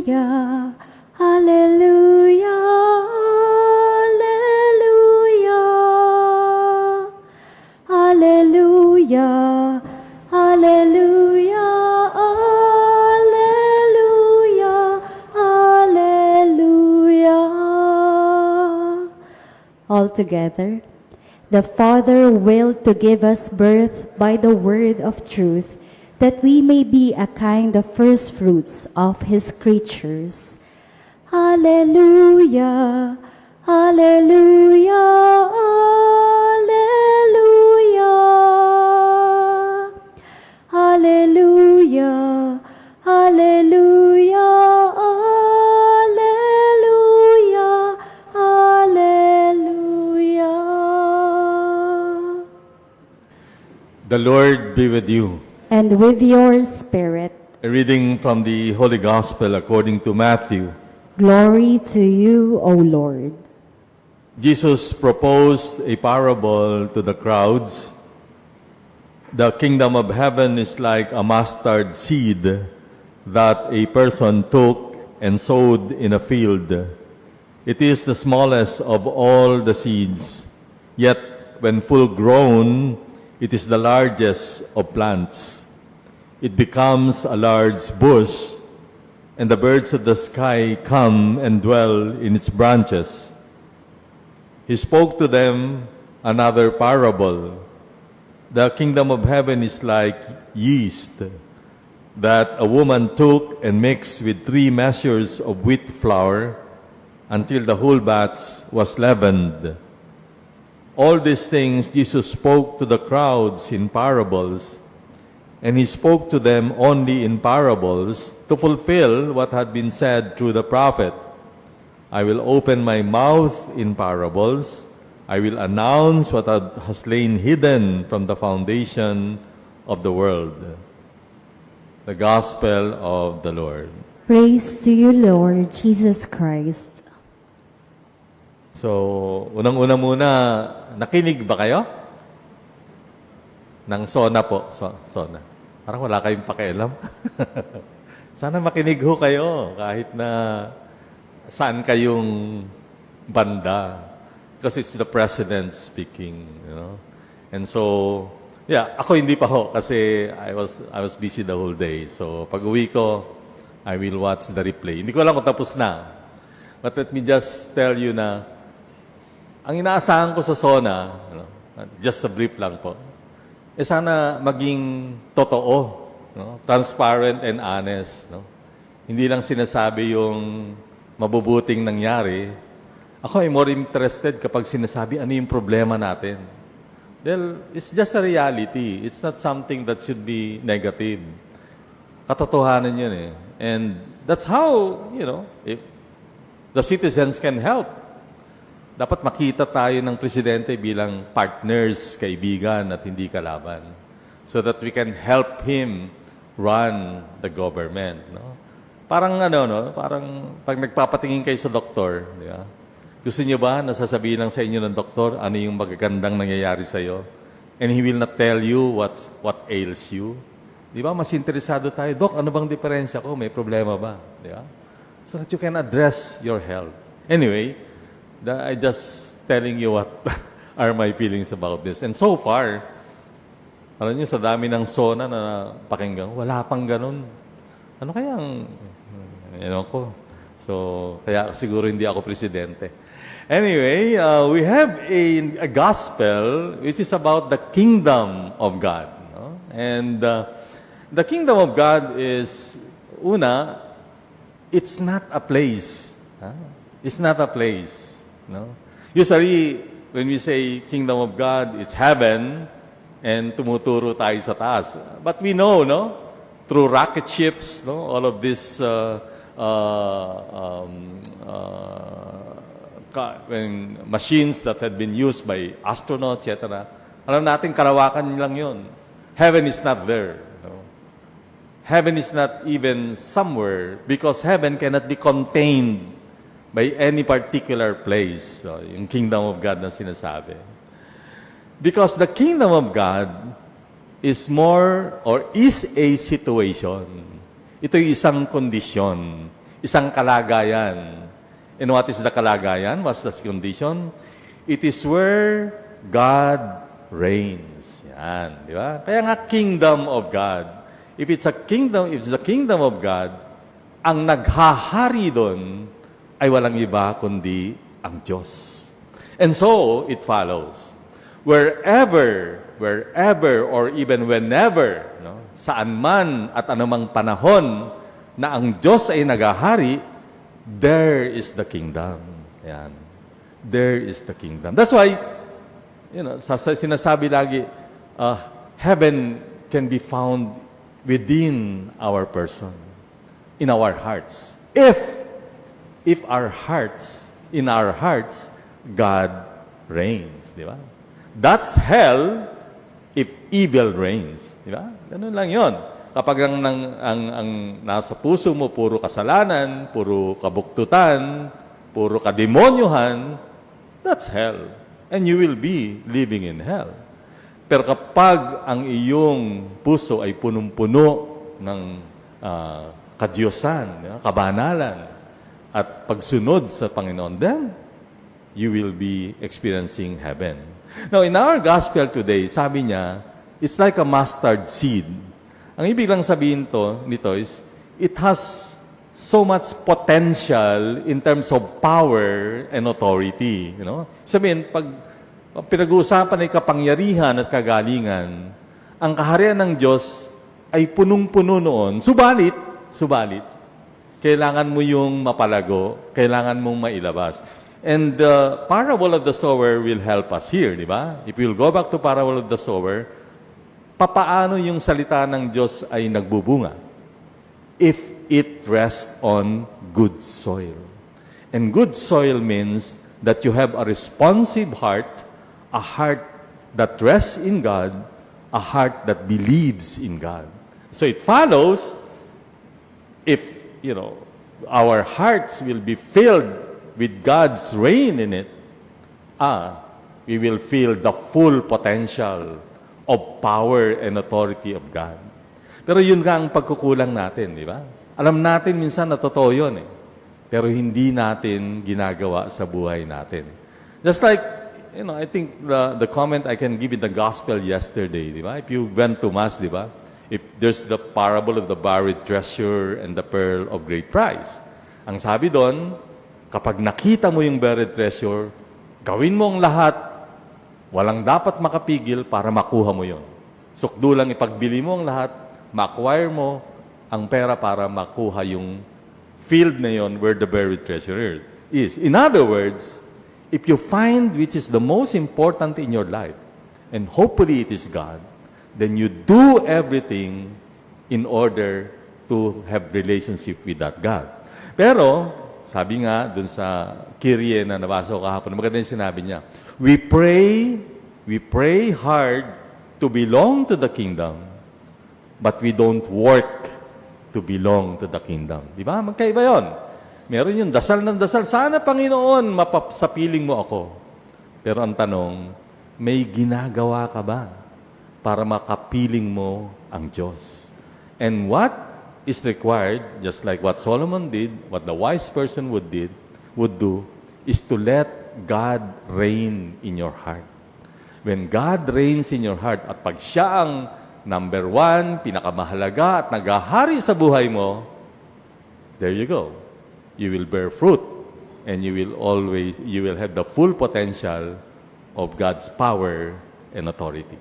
Hallelujah, hallelujah, hallelujah, hallelujah, hallelujah, hallelujah, hallelujah. All together. The Father willed to give us birth by the word of truth, that we may be a kind of first fruits of His creatures. Hallelujah, hallelujah, hallelujah, hallelujah, hallelujah, hallelujah, hallelujah. The Lord be with you. And with your spirit. A reading from the Holy Gospel according to Matthew. Glory to you, O Lord. Jesus proposed a parable to the crowds. The kingdom of heaven is like a mustard seed that a person took and sowed in a field. It is the smallest of all the seeds, yet when full grown, it is the largest of plants. It becomes a large bush, and the birds of the sky come and dwell in its branches. He spoke to them another parable. The kingdom of heaven is like yeast that a woman took and mixed with 3 measures of wheat flour until the whole batch was leavened. All these things Jesus spoke to the crowds in parables, and He spoke to them only in parables to fulfill what had been said through the prophet. I will open my mouth in parables. I will announce what has lain hidden from the foundation of the world. The Gospel of the Lord. Praise to you, Lord Jesus Christ. So, unang-una muna, nakinig ba kayo? Ng SONA po. SONA. Parang wala kayong pakialam. Sana makinig ho kayo kahit na saan kayong banda. Because it's the President speaking, you know. And so, yeah, ako hindi pa ho kasi I was busy the whole day. So, pag uwi ko, I will watch the replay. Hindi ko alam kung tapos na. But let me just tell you na ang inaasahan ko sa SONA, just a brief lang po, sana maging totoo, transparent and honest. Hindi lang sinasabi yung mabubuting nangyari. Ako ay more interested kapag sinasabi ano yung problema natin. Well, it's just a reality. It's not something that should be negative. Katotohanan yun eh. And that's how, if the citizens can help. Dapat makita tayo ng presidente bilang partners, kaibigan, at hindi kalaban. So that we can help him run the government. No? Parang parang pag nagpapatingin kayo sa doktor, di ba? Gusto niyo ba nasasabihin lang sa inyo ng doktor ano yung magagandang nangyayari sa iyo? And he will not tell you what ails you. Di ba? Mas interesado tayo, Dok, ano bang diferensya ko? May problema ba? Di ba? So that you can address your health. Anyway, I just telling you what are my feelings about this. And so far, alam niyo, sa dami ng SONA na pakinggan, wala pang ganun. Ano kayang, ko? So, kaya siguro hindi ako presidente. Anyway, we have a gospel which is about the kingdom of God. No? And the kingdom of God is, it's not a place. It's not a place. No? Usually, when we say kingdom of God, it's heaven, and tumuturo tayo sa taas. But we know, through rocket ships, all of these machines that had been used by astronauts, etc. Alam natin, karawakan lang yun. Heaven is not there. Heaven is not even somewhere because heaven cannot be contained by any particular place. So, yung kingdom of God na sinasabi. Because the kingdom of God is more or is a situation. Ito yung isang kondisyon. isang kalagayan. And what is the kalagayan? What's the condition? It is where God reigns. Yan, di ba? Kaya nga, kingdom of God. If it's the kingdom of God, ang naghahari doon ay walang iba kundi ang Diyos. And so, it follows. Wherever, or even whenever, no, saan man at anumang panahon na ang Diyos ay naghahari, there is the kingdom. Yan. There is the kingdom. That's why, sinasabi lagi, heaven can be found within our person, in our hearts. If in our hearts, God reigns. Di ba? That's hell if evil reigns. Di ba? Ganun lang yon. Kapag ang nasa puso mo, puro kasalanan, puro kabuktutan, puro kademonyohan, that's hell. And you will be living in hell. Pero kapag ang iyong puso ay punong-puno ng kadiyusan, kabanalan, at pagsunod sa Panginoon, then you will be experiencing heaven. Now, in our gospel today, sabi niya, it's like a mustard seed. Ang ibig lang sabihin nito is, it has so much potential in terms of power and authority. Sabihin, pag pinag-uusapan ay kapangyarihan at kagalingan, ang kaharian ng Diyos ay punong-puno noon. Subalit, kailangan mo yung mapalago, kailangan mong mailabas. And the parable of the sower will help us here, di ba? If we'll go back to parable of the sower, papaano yung salita ng Diyos ay nagbubunga? If it rests on good soil. And good soil means that you have a responsive heart, a heart that rests in God, a heart that believes in God. So it follows, if, our hearts will be filled with God's reign in it, we will feel the full potential of power and authority of God. Pero yun nga ang pagkukulang natin, di ba? Alam natin minsan na totoo yun pero hindi natin ginagawa sa buhay natin. Just like, I think the comment I can give in the gospel yesterday, di ba? If you went to Mass, di ba? If there's the parable of the buried treasure and the pearl of great price. Ang sabi doon, kapag nakita mo yung buried treasure, gawin mo ang lahat, walang dapat makapigil para makuha mo yon. Sukdo lang ipagbili mo ang lahat, ma-acquire mo ang pera para makuha yung field na yon where the buried treasure is. In other words, if you find which is the most important in your life, and hopefully it is God, then you do everything in order to have relationship with that God. Pero, sabi nga dun sa Kyrie na nabasa ko kahapon, maganda yung sinabi niya, we pray hard to belong to the kingdom, but we don't work to belong to the kingdom. Di ba? Magkaiba yun. Meron yung dasal ng dasal, sana Panginoon, mapasapiling mo ako. Pero ang tanong, may ginagawa ka ba para makapiling mo ang Diyos? And what is required, just like what Solomon did, what the wise person would do, is to let God reign in your heart. When God reigns in your heart, at pag siya ang number one, pinakamahalaga, at naghahari sa buhay mo, there you go. You will bear fruit, and you will have the full potential of God's power and authority.